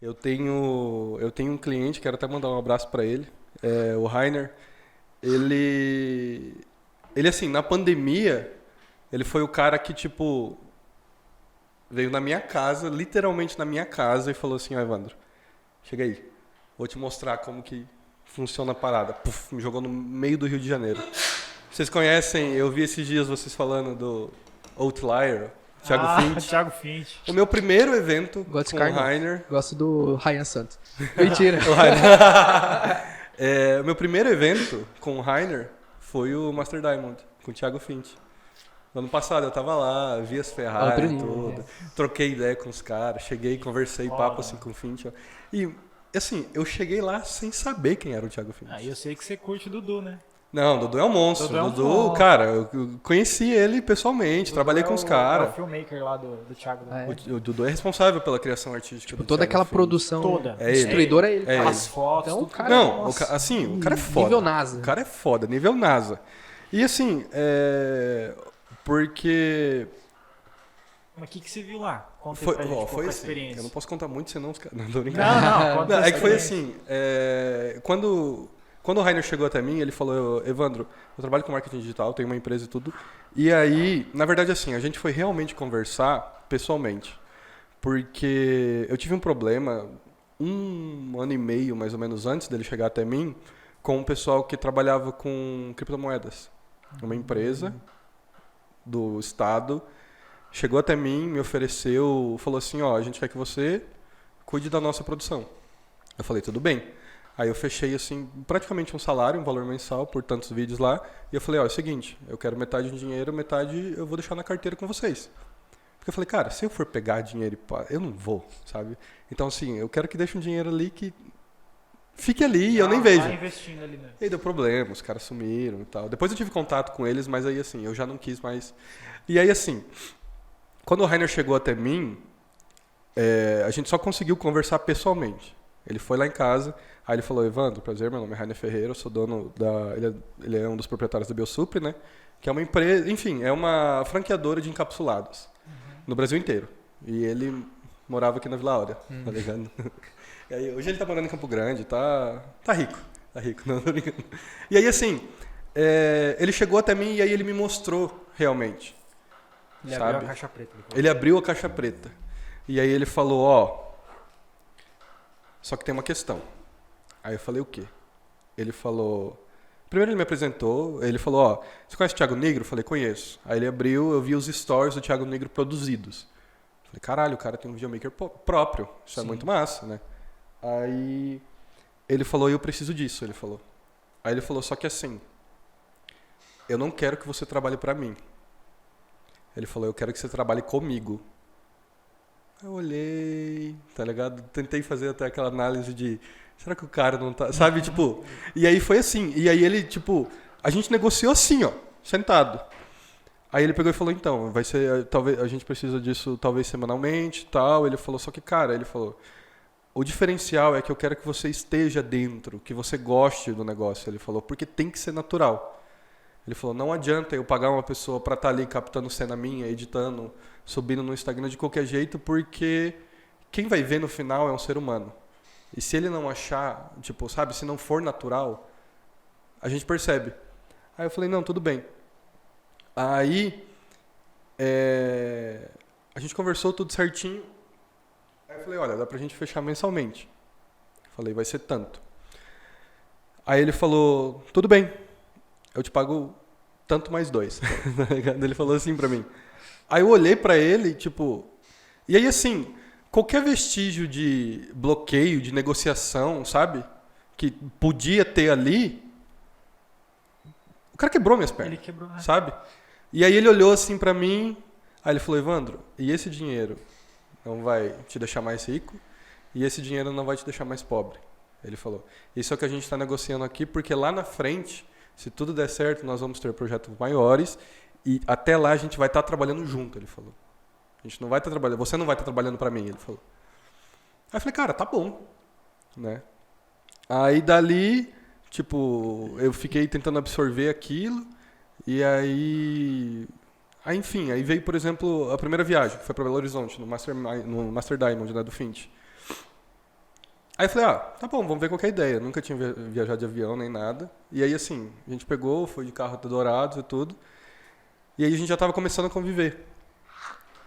Eu tenho um cliente, quero até mandar um abraço para ele, o Rainer. Ele assim, na pandemia, ele foi o cara que, tipo, veio na minha casa, literalmente na minha casa, e falou assim: ó, Evandro, chega aí, vou te mostrar como que funciona a parada. Puf, me jogou no meio do Rio de Janeiro. Vocês conhecem, eu vi esses dias vocês falando do Outlier, Thiago Finch. Thiago Finch. O meu primeiro evento Gosto desse com o cara, não. Rainer. Gosto do Ryan Santos. Mentira. O meu primeiro evento com o Rainer foi o Master Diamond, com o Thiago Finch. No ano passado eu tava lá, vi as Ferrari e tudo, troquei ideia com os caras, cheguei, conversei, papo assim com o Finch. Ó. E, assim, eu cheguei lá sem saber quem era o Thiago Finch. Aí eu sei que você curte o Dudu, né? Não, o Dudu é um monstro. Dudu é um Dudu, monstro. cara, eu conheci ele pessoalmente, trabalhei com os É caras. o filmmaker lá do Thiago. Né? O Dudu é responsável pela criação artística do Toda Thiago aquela Finch. produção Toda. destruidora é ele. É As fotos, Então, tudo. cara, Não, nossa, o cara é foda. nível NASA. O cara é foda, nível NASA. E assim, porque Mas o que você viu lá? Conta aí foi, pra gente ó, um pouco foi a assim, experiência. eu não posso contar muito, senão os caras... Não, tô brincando. Não, conta Não, a é que foi experiência. assim, quando o Rainer chegou até mim, ele falou: Evandro, eu trabalho com marketing digital, tenho uma empresa e tudo. E aí, na verdade assim, a gente foi realmente conversar pessoalmente. Porque eu tive um problema 1 ano e meio, mais ou menos, antes dele chegar até mim, com um pessoal que trabalhava com criptomoedas. Uma empresa do estado chegou até mim, me ofereceu, falou assim: ó, a gente quer que você cuide da nossa produção. Eu falei: tudo bem. Aí eu fechei assim, praticamente um salário, um valor mensal por tantos vídeos lá, e eu falei: ó, é o seguinte, eu quero metade do dinheiro, metade eu vou deixar na carteira com vocês. Porque eu falei: cara, se eu for pegar dinheiro, eu não vou, sabe? Então assim, eu quero que deixe um dinheiro ali que fique ali e eu nem vejo. Tá investindo ali, né? E aí deu problema, os caras sumiram e tal. Depois eu tive contato com eles, mas aí assim, eu já não quis mais. E aí assim, quando o Rainer chegou até mim, a gente só conseguiu conversar pessoalmente. Ele foi lá em casa, aí ele falou: Evandro, prazer, meu nome é Rainer Ferreira, eu sou dono da... Ele é um dos proprietários da Biosupre, né? Que é uma empresa, enfim, é uma franqueadora de encapsulados no Brasil inteiro. E ele morava aqui na Vila Áurea, tá ligado? E aí, hoje ele tá morando em Campo Grande, tá rico, não tô brincando. E aí assim, ele chegou até mim e aí ele me mostrou realmente. Ele sabe? abriu a caixa preta. Ele abriu a caixa preta. E aí ele falou: ó, só que tem uma questão. Aí eu falei: o quê? Ele falou... Primeiro ele me apresentou, ele falou: ó, você conhece o Thiago Negro? Eu falei: conheço. Aí ele abriu, eu vi os stories do Thiago Negro produzidos. Eu falei: caralho, o cara tem um videomaker próprio. Isso é muito massa, né? Aí ele falou: eu preciso disso, ele falou. Aí ele falou: só que assim, eu não quero que você trabalhe pra mim. Ele falou: eu quero que você trabalhe comigo. Eu olhei, tá ligado? Tentei fazer até aquela análise de... Será que o cara não tá... Sabe, tipo... E aí foi assim. E aí ele, tipo... A gente negociou assim, ó. Sentado. Aí ele pegou e falou: então, vai ser... Talvez, a gente precisa disso talvez semanalmente e tal. Ele falou: só que, cara, ele falou... O diferencial é que eu quero que você esteja dentro, que você goste do negócio. Ele falou: porque tem que ser natural. Ele falou: não adianta eu pagar uma pessoa pra estar ali captando cena minha, editando, subindo no Instagram de qualquer jeito, porque quem vai ver no final é um ser humano. E se ele não achar, tipo, sabe, se não for natural, a gente percebe. Aí eu falei: não, tudo bem. Aí a gente conversou tudo certinho. Aí eu falei: olha, dá pra gente fechar mensalmente. Eu falei: vai ser tanto. Aí ele falou: tudo bem, eu te pago tanto mais 2. Ele falou assim pra mim. Aí eu olhei pra ele, tipo... E aí, assim, qualquer vestígio de bloqueio, de negociação, sabe? Que podia ter ali... O cara quebrou minhas pernas. Ele quebrou, né? Sabe? E aí ele olhou assim pra mim, aí ele falou: Evandro, e esse dinheiro não vai te deixar mais rico e esse dinheiro não vai te deixar mais pobre. Ele falou: isso é o que a gente está negociando aqui, porque lá na frente, se tudo der certo, nós vamos ter projetos maiores e até lá a gente vai estar trabalhando junto, ele falou. A gente não vai estar trabalhando, você não vai estar trabalhando para mim, ele falou. Aí eu falei: cara, tá bom, né? Aí dali, tipo, eu fiquei tentando absorver aquilo e aí enfim, aí veio, por exemplo, a primeira viagem, que foi para Belo Horizonte, no Master Diamond, né, do Finch. Aí eu falei, tá bom, vamos ver qual que é a ideia. Eu nunca tinha viajado de avião nem nada. E aí, assim, a gente pegou, foi de carro até Dourados e tudo. E aí a gente já tava começando a conviver.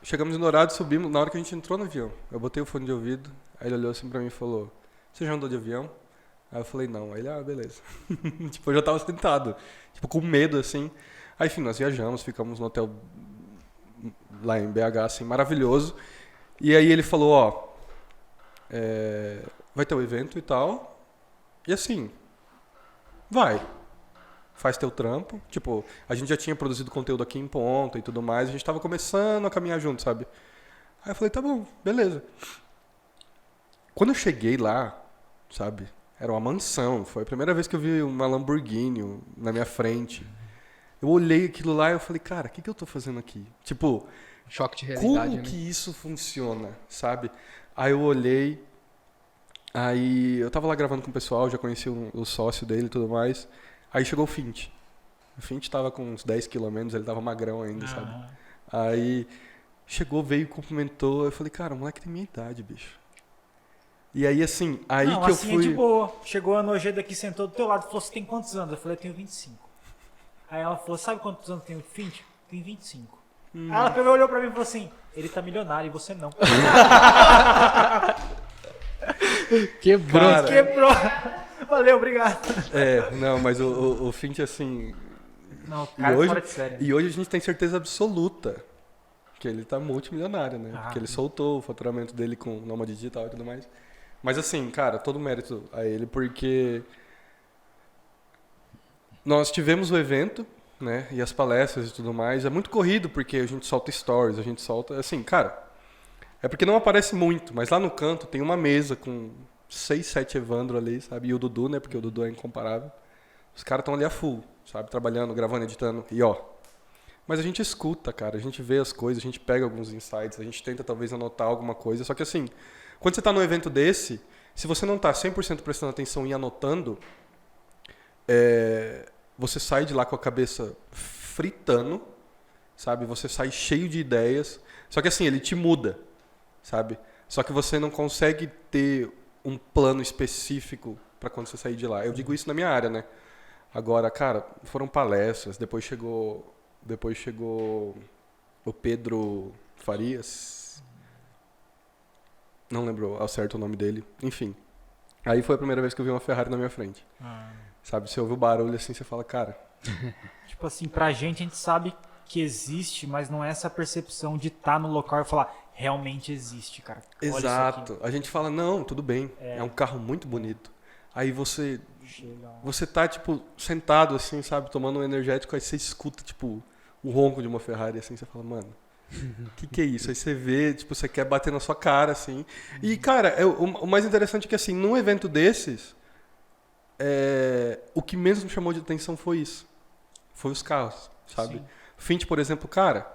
Chegamos em Dourados, subimos. Na hora que a gente entrou no avião, eu botei o fone de ouvido. Aí ele olhou assim pra mim e falou, você já andou de avião? Aí eu falei, não. Aí ele, beleza. Tipo, eu já tava sentado. Tipo, com medo, assim. Aí, enfim, nós viajamos, ficamos no hotel lá em BH, assim, maravilhoso. E aí ele falou, vai ter um evento e tal. E assim, faz teu trampo. Tipo, a gente já tinha produzido conteúdo aqui em Ponta e tudo mais. A gente tava começando a caminhar junto, sabe? Aí eu falei, tá bom, beleza. Quando eu cheguei lá, sabe? Era uma mansão. Foi a primeira vez que eu vi uma Lamborghini na minha frente. Eu olhei aquilo lá e eu falei, cara, o que eu tô fazendo aqui? Tipo, choque de realidade, como que isso funciona, sabe? Aí eu olhei, aí eu tava lá gravando com o pessoal, já conheci o sócio dele e tudo mais. Aí chegou o Fint. O Fint tava com uns 10 km, ele tava magrão ainda, sabe? Aí chegou, veio, cumprimentou. Eu falei, cara, o moleque tem minha idade, bicho. E aí, assim, Não, que assim eu fui... é de boa. Chegou a nojenta aqui, sentou do teu lado e falou, você tem quantos anos? Eu falei, eu tenho 25. Aí ela falou, sabe quantos anos tem o Fint? Tem 25. Aí ela pegou, olhou pra mim e falou assim, ele tá milionário e você não. Quebrou. Cara, Quebrou. Valeu, obrigado. Não, mas o Fint, assim... Não, cara, fora de série. E hoje a gente tem certeza absoluta que ele tá multimilionário, né? Porque ele soltou o faturamento dele com Nômade Digital e tudo mais. Mas assim, cara, todo mérito a ele, porque nós tivemos o evento, né? E as palestras e tudo mais. É muito corrido, porque a gente solta stories, a gente solta... Assim, cara, é porque não aparece muito, mas lá no canto tem uma mesa com 6, 7 Evandro ali, sabe? E o Dudu, né? Porque o Dudu é incomparável. Os caras estão ali a full, sabe? Trabalhando, gravando, editando. E ó... Mas a gente escuta, cara, a gente vê as coisas, a gente pega alguns insights, a gente tenta talvez anotar alguma coisa. Só que assim, quando você tá num evento desse, se você não tá 100% prestando atenção e anotando, você sai de lá com a cabeça fritando, sabe? Você sai cheio de ideias. Só que assim, ele te muda, sabe? Só que você não consegue ter um plano específico para quando você sair de lá. Eu digo isso na minha área, né? Agora, cara, foram palestras, depois chegou o Pedro Farias. Não lembro ao certo o nome dele. Enfim. Aí foi a primeira vez que eu vi uma Ferrari na minha frente. Sabe, você ouve o barulho assim, você fala, cara... Tipo assim, pra gente, a gente sabe que existe, mas não é essa percepção de estar no local e falar, realmente existe, cara. Olha Exato. isso aqui. A gente fala, não, tudo bem. É um carro muito bonito. Aí você Chega. tá, tipo, sentado assim, sabe, tomando um energético, aí você escuta, tipo... o ronco de uma Ferrari, assim, você fala, mano, que é isso? Aí você vê, tipo, você quer bater na sua cara, assim. E, cara, o mais interessante é que, assim, num evento desses, o que menos me chamou de atenção foi isso. Foi os carros, sabe? Sim. Fint, por exemplo, cara,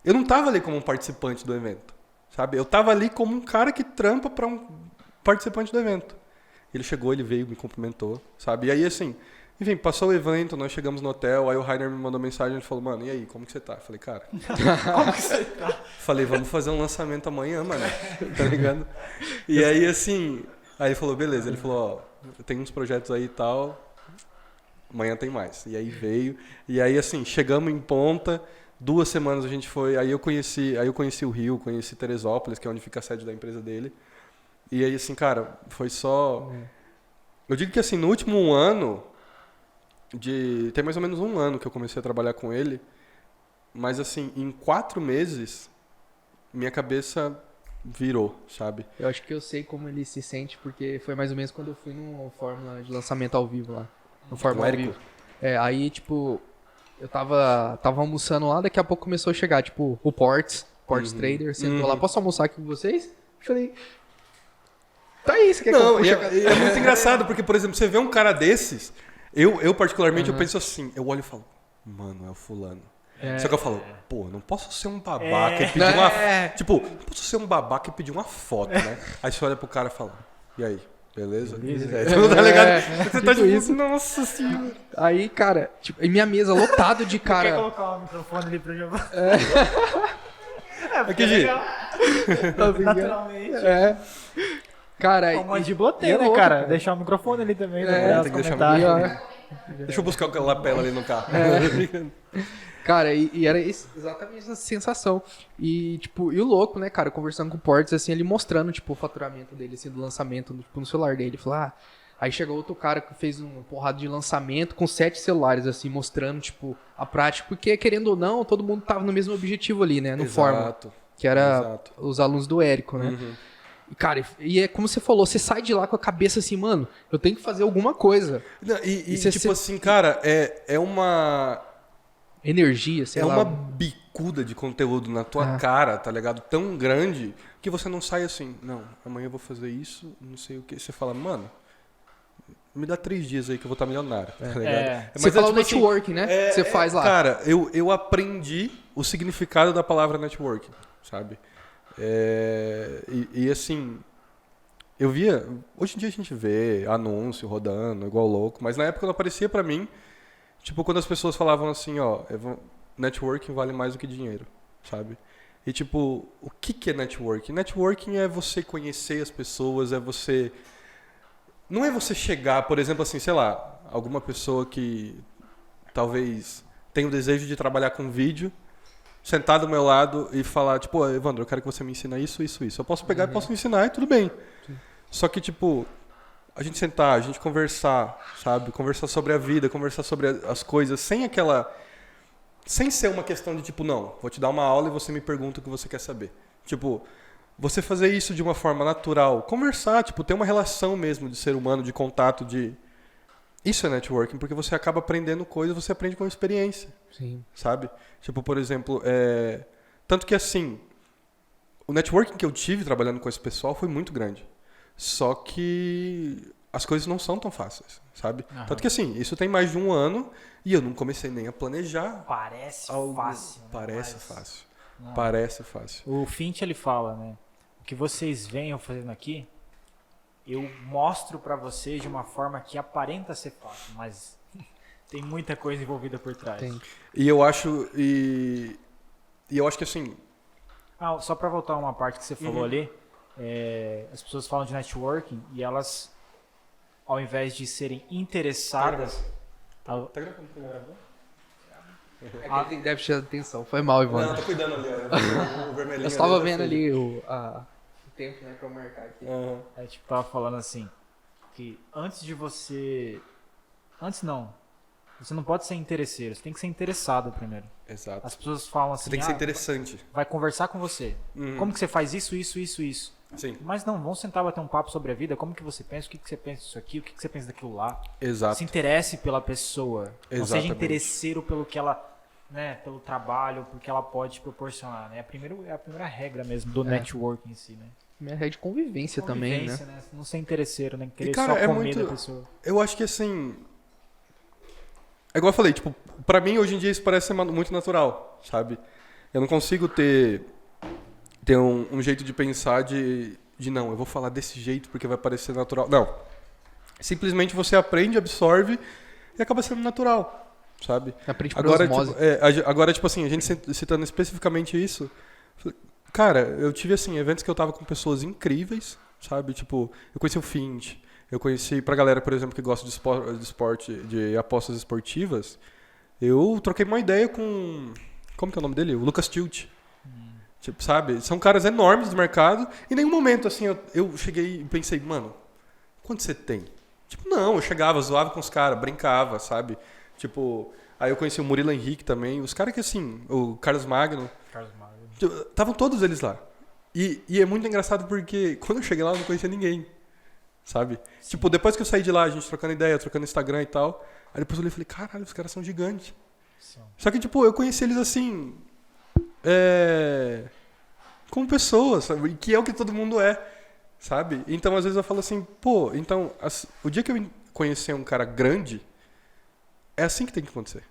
eu não tava ali como um participante do evento, sabe? Eu tava ali como um cara que trampa pra um participante do evento. Ele chegou, ele veio, me cumprimentou, sabe? E aí, assim... Enfim, passou o evento, nós chegamos no hotel, aí o Rainer me mandou mensagem e falou, mano, e aí, como que você tá? Eu falei, cara... Como que você tá? Falei, vamos fazer um lançamento amanhã, mano, tá ligado? E aí, assim... Aí ele falou, beleza, ele falou, tem uns projetos aí e tal, amanhã tem mais. E aí veio, e aí, assim, chegamos em Ponta, 2 semanas a gente foi, aí eu conheci o Rio, conheci Teresópolis, que é onde fica a sede da empresa dele. E aí, assim, cara, foi só... Eu digo que, assim, no último ano... Tem mais ou menos 1 ano que eu comecei a trabalhar com ele, mas assim, em 4 meses, minha cabeça virou, sabe? Eu acho que eu sei como ele se sente, porque foi mais ou menos quando eu fui no Fórmula de lançamento ao vivo lá. No Fórmula ao vivo. Aí, tipo, eu tava almoçando lá, daqui a pouco começou a chegar, tipo, o Ports Trader, sentou lá, posso almoçar aqui com vocês? Eu falei, tá aí, você quer Não, que eu é muito engraçado, porque, por exemplo, você vê um cara desses... Eu particularmente, eu penso assim, eu olho e falo, mano, é o fulano. Só que eu falo, pô, não posso ser um babaca e pedir uma... Tipo, não posso ser um babaca e pedir uma foto, né? Aí você olha pro cara e fala, e aí, beleza? Tá ligado? Você tá tipo, isso. Nossa senhora. Aí, cara, tipo, e minha mesa lotado de Quer cara... colocar o microfone ali pra jogar? Aqui, Gi. Naturalmente. Cara, É uma mandíbula e tem, é né, louco, cara? Deixar o microfone ali também, né? É, Pra tem que deixar o comentários. Deixa eu buscar o lapela ali no carro. Cara, e era exatamente essa sensação. E, tipo, e o louco, né, cara, conversando com o Portes, assim, ele mostrando, tipo, o faturamento dele, assim, do lançamento, tipo, no celular dele. Falou, aí chegou outro cara que fez uma porrada de lançamento com 7 celulares, assim, mostrando, tipo, a prática. Porque, querendo ou não, todo mundo tava no mesmo objetivo ali, né, no Fórmula. Exato. Que era Exato. os alunos do Érico, né? Uhum. E, cara, e é como você falou, você sai de lá com a cabeça assim, mano, eu tenho que fazer alguma coisa. Não, e você tipo assim, cara, é uma Energia, sei é lá. uma bicuda de conteúdo na tua cara, tá ligado? Tão grande que você não sai assim, não, amanhã eu vou fazer isso, não sei o que. Você fala, mano, me dá 3 dias aí que eu vou estar milionário, tá ligado? Você fala o tipo assim, networking, né? Que você faz lá. Cara, eu aprendi o significado da palavra networking, sabe? E assim, eu via... Hoje em dia a gente vê anúncio rodando, igual louco, mas na época não aparecia pra mim, tipo, quando as pessoas falavam assim, ó, networking vale mais do que dinheiro, sabe? E tipo, o que é networking? Networking é você conhecer as pessoas, é você... Não é você chegar, por exemplo, assim, sei lá, alguma pessoa que talvez tenha o desejo de trabalhar com vídeo, sentar do meu lado e falar, tipo, Evandro, eu quero que você me ensine isso, isso, isso. Eu posso pegar e posso ensinar e tudo bem. Sim. Só que, tipo, a gente sentar, a gente conversar, sabe? Conversar sobre a vida, conversar sobre as coisas, sem aquela... Sem ser uma questão de, tipo, não, vou te dar uma aula e você me pergunta o que você quer saber. Tipo, você fazer isso de uma forma natural, conversar, tipo, ter uma relação mesmo de ser humano, de contato, de... Isso é networking, porque você acaba aprendendo coisas, você aprende com experiência. Sim. Sabe? Tipo, por exemplo, tanto que assim, o networking que eu tive trabalhando com esse pessoal foi muito grande. Só que as coisas não são tão fáceis, sabe? Uhum. Tanto que assim, isso tem mais de 1 ano e eu não comecei nem a planejar. Parece fácil. Né? Parece fácil. Não. Parece fácil. O Fint, ele fala, né? O que vocês venham fazendo aqui, eu mostro pra vocês de uma forma que aparenta ser fácil, mas tem muita coisa envolvida por trás. Tem. E eu acho e eu acho que assim, só pra voltar uma parte que você falou ali, as pessoas falam de networking e elas, ao invés de serem interessadas, tá gravando? Tem déficit de atenção. Foi mal, Ivandro. Não, tô cuidando ali, o vermelhinho. Eu estava vendo ali o tempo, né, pra eu marcar aqui. Tipo, tava falando assim, que antes de você... Antes não. Você não pode ser interesseiro, você tem que ser interessado primeiro. Exato. As pessoas falam assim, você tem que ser interessante. Vai conversar com você. Como que você faz isso, isso, isso, isso? Sim. Mas não, vamos sentar, bater um papo sobre a vida, como que você pensa, o que você pensa disso aqui, o que você pensa daquilo lá. Exato. Se interesse pela pessoa. Exatamente. Não seja interesseiro pelo que ela, né, pelo trabalho, porque ela pode te proporcionar, né? É a primeira regra mesmo do networking em si, né? Minha regra de convivência também, né? Não ser interesseiro, né? Querer cara, só comer da pessoa. Eu acho que assim... É igual eu falei, tipo, pra mim hoje em dia isso parece ser muito natural, sabe? Eu não consigo ter um jeito de pensar de não, eu vou falar desse jeito porque vai parecer natural. Não. Simplesmente você aprende, absorve e acaba sendo natural, sabe? Aprende por osmose. Agora, tipo assim, a gente citando especificamente isso, cara, eu tive assim, eventos que eu tava com pessoas incríveis, sabe? Tipo, eu conheci o Fint, eu conheci, pra galera, por exemplo, que gosta de esporte, de apostas esportivas, eu troquei uma ideia com... Como que é o nome dele? O Lucas Tilt. Tipo, sabe? São caras enormes do mercado. E em nenhum momento, assim, eu cheguei e pensei, mano, quanto você tem? Tipo, não, eu chegava, zoava com os caras, brincava, sabe? Tipo, aí eu conheci o Murilo Henrique também. Os caras que, assim, o Carlos Magno. Estavam todos eles lá. E é muito engraçado porque quando eu cheguei lá, eu não conhecia ninguém. Sabe? Sim. Tipo, depois que eu saí de lá, a gente trocando ideia, trocando Instagram e tal. Aí depois eu olhei e falei, caralho, os caras são gigantes. Sim. Só que, tipo, eu conheci eles assim... como pessoas, sabe? Que é o que todo mundo é, sabe? Então, às vezes eu falo assim, pô, então, o dia que eu conhecer um cara grande, é assim que tem que acontecer.